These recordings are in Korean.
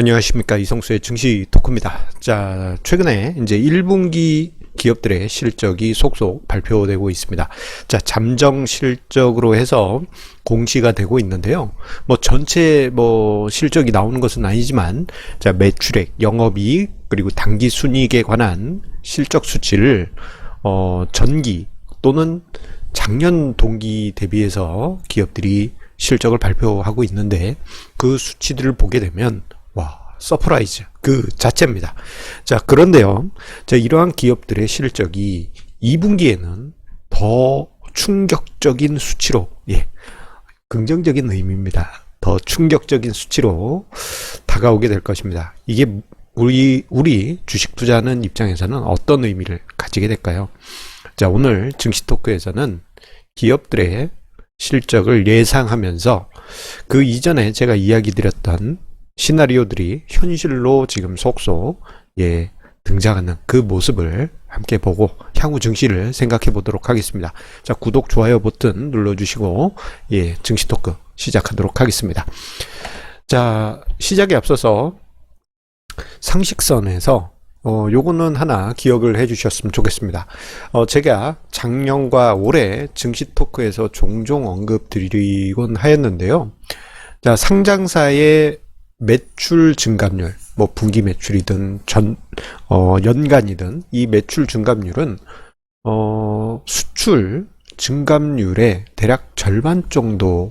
안녕하십니까, 이성수의 증시 토크입니다. 자, 최근에 이제 1분기 기업들의 실적이 속속 발표되고 있습니다. 자, 잠정 실적으로 해서 공시가 되고 있는데요. 전체 실적이 나오는 것은 아니지만, 자, 매출액, 영업이익, 그리고 당기 순이익에 관한 실적 수치를 전기 또는 작년 동기 대비해서 기업들이 실적을 발표하고 있는데, 그 수치들을 보게 되면 서프라이즈 그 자체입니다. 자, 그런데요, 자, 이러한 기업들의 실적이 2분기에는 더 충격적인 수치로, 긍정적인 의미입니다. 더 충격적인 수치로 다가오게 될 것입니다. 이게 우리 주식 투자하는 입장에서는 어떤 의미를 가지게 될까요? 자, 오늘 증시 토크에서는 기업들의 실적을 예상하면서 그 이전에 제가 이야기 드렸던 시나리오들이 현실로 지금 속속 등장하는 그 모습을 함께 보고 향후 증시를 생각해 보도록 하겠습니다. 자, 구독, 좋아요 버튼 눌러주시고 증시 토크 시작하도록 하겠습니다. 자, 시작에 앞서서 상식선에서 요거는 하나 기억을 해 주셨으면 좋겠습니다. 제가 작년과 올해 증시 토크에서 종종 언급드리곤 하였는데요. 자, 상장사의 매출 증감률, 분기 매출이든 연간이든 이 매출 증감률은 수출 증감률의 대략 절반 정도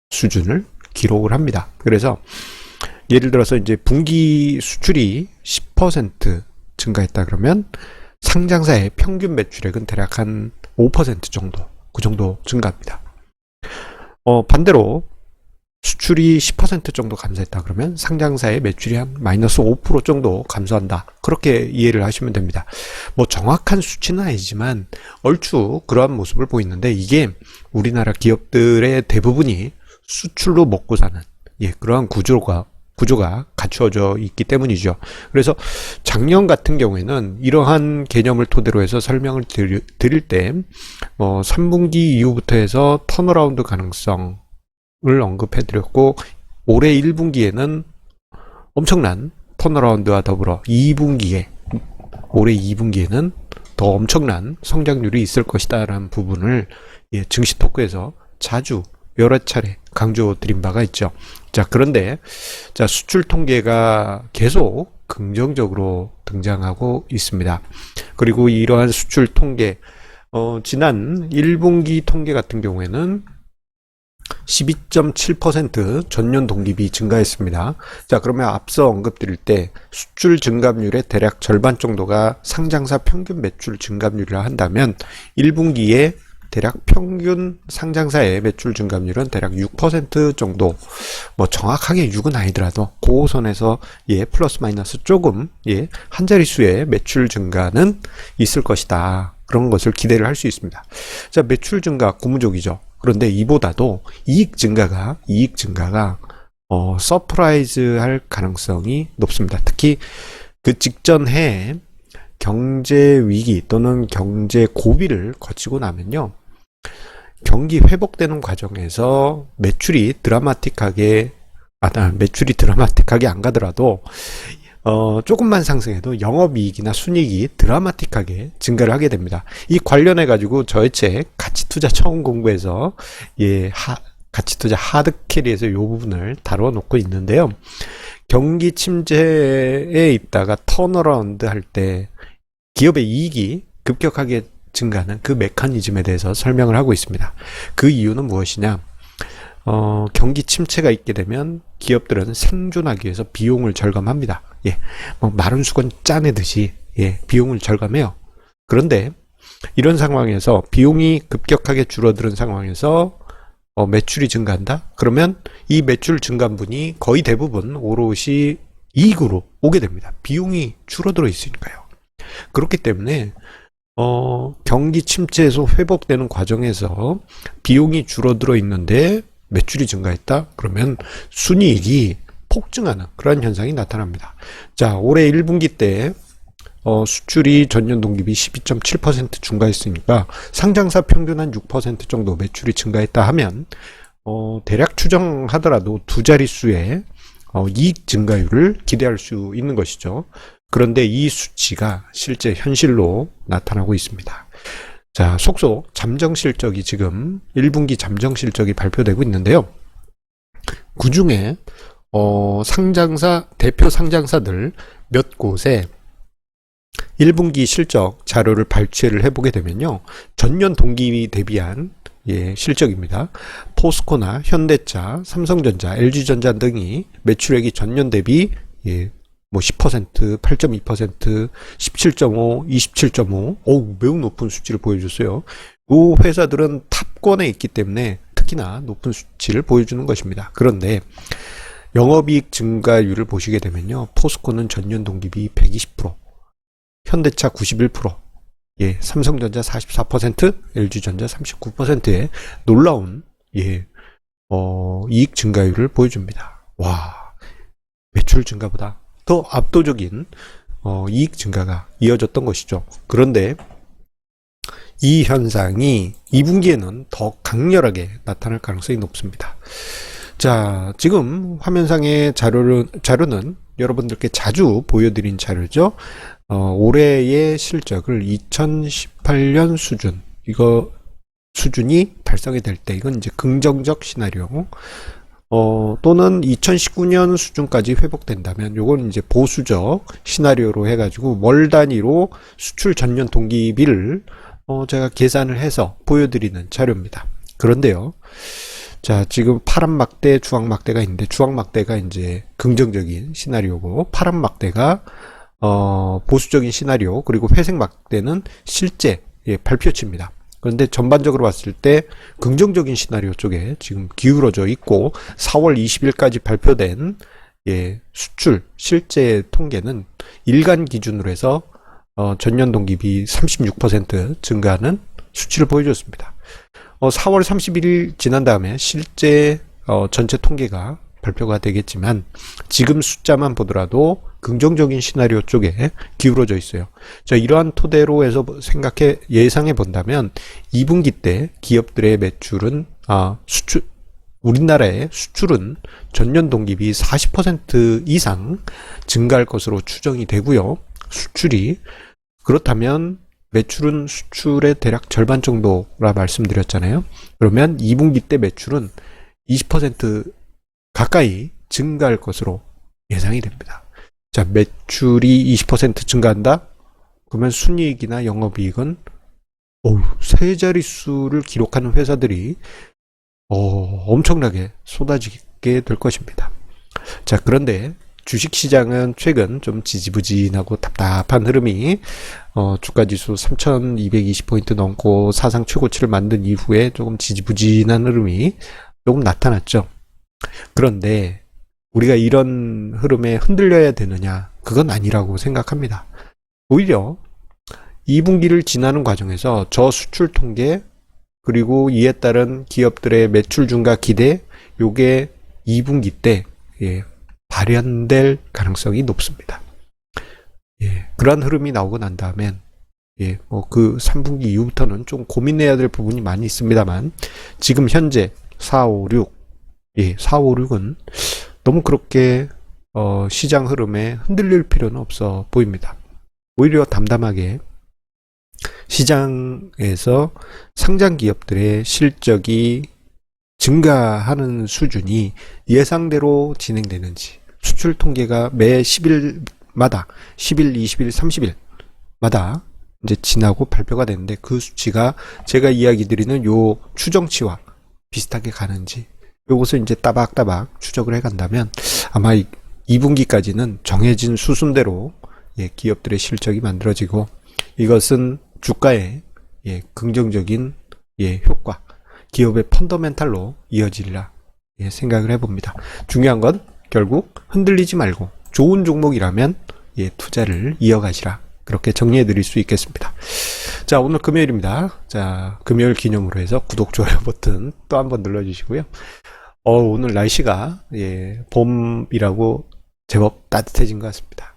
수준을 기록을 합니다. 그래서 예를 들어서 이제 분기 수출이 10% 증가했다 그러면 상장사의 평균 매출액은 대략 한 5% 정도, 그 정도 증가합니다. 반대로 수출이 10% 정도 감소했다 그러면 상장사의 매출이 한 마이너스 5% 정도 감소한다. 그렇게 이해를 하시면 됩니다. 정확한 수치는 아니지만 얼추 그러한 모습을 보이는데, 이게 우리나라 기업들의 대부분이 수출로 먹고 사는 그러한 구조가 갖추어져 있기 때문이죠. 그래서 작년 같은 경우에는 이러한 개념을 토대로 해서 설명을 드릴 때 3분기 이후부터 해서 턴어라운드 가능성 을 언급해드렸고, 올해 1분기에는 엄청난 턴어라운드와 더불어 올해 2분기에는 더 엄청난 성장률이 있을 것이다 라는 부분을 증시 토크에서 자주 여러 차례 강조드린 바가 있죠. 자, 그런데 자, 수출 통계가 계속 긍정적으로 등장하고 있습니다. 그리고 이러한 수출 통계, 지난 1분기 통계 같은 경우에는 12.7% 전년 동기비 증가했습니다. 자, 그러면 앞서 언급드릴 때 수출 증감률의 대략 절반 정도가 상장사 평균 매출 증감률이라 한다면 1분기에 대략 평균 상장사의 매출 증감률은 대략 6% 정도, 정확하게 6은 아니더라도 그 선에서 플러스 마이너스 조금 한 자릿수의 매출 증가는 있을 것이다. 그런 것을 기대를 할 수 있습니다. 자, 매출 증가 고무적이죠. 그런데 이보다도 이익 증가가 서프라이즈 할 가능성이 높습니다. 특히 그 직전 해에 경제 위기 또는 경제 고비를 거치고 나면요, 경기 회복되는 과정에서 매출이 드라마틱하게 안 가더라도 조금만 상승해도 영업이익이나 순이익이 드라마틱하게 증가를 하게 됩니다. 이 관련해 가지고 저의 책 가치투자 처음 공부해서 가치투자 하드캐리에서 이 부분을 다뤄놓고 있는데요. 경기 침체에 있다가 턴어라운드 할 때 기업의 이익이 급격하게 증가하는 그 메커니즘에 대해서 설명을 하고 있습니다. 그 이유는 무엇이냐? 경기 침체가 있게 되면 기업들은 생존하기 위해서 비용을 절감합니다. 마른 수건 짜내듯이 비용을 절감해요. 그런데 이런 상황에서 비용이 급격하게 줄어드는 상황에서 매출이 증가한다? 그러면 이 매출 증가분이 거의 대부분 오롯이 이익으로 오게 됩니다. 비용이 줄어들어 있으니까요. 그렇기 때문에 경기 침체에서 회복되는 과정에서 비용이 줄어들어 있는데 매출이 증가했다? 그러면 순이익이 폭증하는 그런 현상이 나타납니다. 자, 올해 1분기 때 수출이 전년 동기비 12.7% 증가했으니까 상장사 평균 한 6% 정도 매출이 증가했다 하면 대략 추정하더라도 두 자릿수의 이익 증가율을 기대할 수 있는 것이죠. 그런데 이 수치가 실제 현실로 나타나고 있습니다. 자, 속속 잠정 실적이 지금 1분기 잠정 실적이 발표되고 있는데요. 그 중에 상장사 대표 상장사들 몇 곳에 1분기 실적 자료를 발췌를 해보게 되면요, 전년 동기 대비한 실적입니다. 포스코나 현대차, 삼성전자, LG전자 등이 매출액이 전년 대비 10%, 8.2%, 17.5, 27.5, 매우 높은 수치를 보여줬어요. 이 회사들은 탑권에 있기 때문에 특히나 높은 수치를 보여주는 것입니다. 그런데 영업이익 증가율을 보시게 되면요, 포스코는 전년 동기비 120%, 현대차 91%, 삼성전자 44%, LG전자 39%의 놀라운 이익 증가율을 보여줍니다. 와, 매출 증가보다 더 압도적인 이익 증가가 이어졌던 것이죠. 그런데 이 현상이 2분기에는 더 강렬하게 나타날 가능성이 높습니다. 자, 지금 화면상의 자료는 여러분들께 자주 보여드린 자료죠. 올해의 실적을 2018년 수준, 수준이 달성이 될 때, 이건 이제 긍정적 시나리오, 또는 2019년 수준까지 회복된다면, 요건 이제 보수적 시나리오로 해가지고 월 단위로 수출 전년 동기비를 제가 계산을 해서 보여드리는 자료입니다. 그런데요, 자, 지금 파란 막대, 주황 막대가 있는데, 주황 막대가 이제 긍정적인 시나리오고, 파란 막대가 보수적인 시나리오, 그리고 회색 막대는 실제 발표치입니다. 그런데 전반적으로 봤을 때 긍정적인 시나리오 쪽에 지금 기울어져 있고, 4월 20일까지 발표된 수출 실제 통계는 일간 기준으로 해서 전년 동기비 36% 증가하는 수치를 보여줬습니다. 4월 31일 지난 다음에 실제 전체 통계가 발표가 되겠지만, 지금 숫자만 보더라도 긍정적인 시나리오 쪽에 기울어져 있어요. 자, 이러한 토대로 해서 예상해 본다면 2분기 때 기업들의 매출은 우리나라의 수출은 전년 동기비 40% 이상 증가할 것으로 추정이 되고요. 수출이 그렇다면 매출은 수출의 대략 절반 정도라 말씀드렸잖아요. 그러면 2분기 때 매출은 20% 가까이 증가할 것으로 예상이 됩니다. 자, 매출이 20% 증가한다? 그러면 순이익이나 영업이익은 세 자릿수를 기록하는 회사들이 엄청나게 쏟아지게 될 것입니다. 자, 그런데 주식시장은 최근 좀 지지부진하고 답답한 흐름이 주가지수 3220포인트 넘고 사상 최고치를 만든 이후에 조금 지지부진한 흐름이 조금 나타났죠. 그런데 우리가 이런 흐름에 흔들려야 되느냐? 그건 아니라고 생각합니다. 오히려 2분기를 지나는 과정에서 저수출 통계, 그리고 이에 따른 기업들의 매출 증가 기대, 요게 2분기 때 발현될 가능성이 높습니다. 그러한 흐름이 나오고 난 다음엔 그 3분기 이후부터는 좀 고민해야 될 부분이 많이 있습니다만, 지금 현재 4, 5, 6, 4, 5, 6은 너무 그렇게 시장 흐름에 흔들릴 필요는 없어 보입니다. 오히려 담담하게 시장에서 상장 기업들의 실적이 증가하는 수준이 예상대로 진행되는지, 수출 통계가 매 10일마다 10일, 20일, 30일마다 이제 지나고 발표가 되는데, 그 수치가 제가 이야기 드리는 요 추정치와 비슷하게 가는지, 요것을 이제 따박따박 추적을 해 간다면 아마 2분기까지는 정해진 수순대로 기업들의 실적이 만들어지고, 이것은 주가에 긍정적인 효과, 기업의 펀더멘탈로 이어지리라 생각을 해봅니다. 중요한 건 결국 흔들리지 말고 좋은 종목이라면 투자를 이어가시라, 그렇게 정리해 드릴 수 있겠습니다. 자, 오늘 금요일입니다. 자, 금요일 기념으로 해서 구독, 좋아요 버튼 또 한번 눌러주시고요. 오늘 날씨가 봄이라고 제법 따뜻해진 것 같습니다.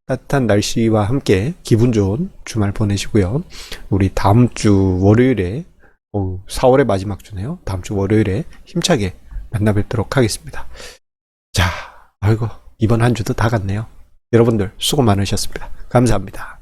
따뜻한 날씨와 함께 기분 좋은 주말 보내시고요. 우리 다음 주 월요일에 4월의 마지막 주네요. 다음 주 월요일에 힘차게 만나 뵙도록 하겠습니다. 자, 아이고, 이번 한 주도 다 갔네요. 여러분들 수고 많으셨습니다. 감사합니다.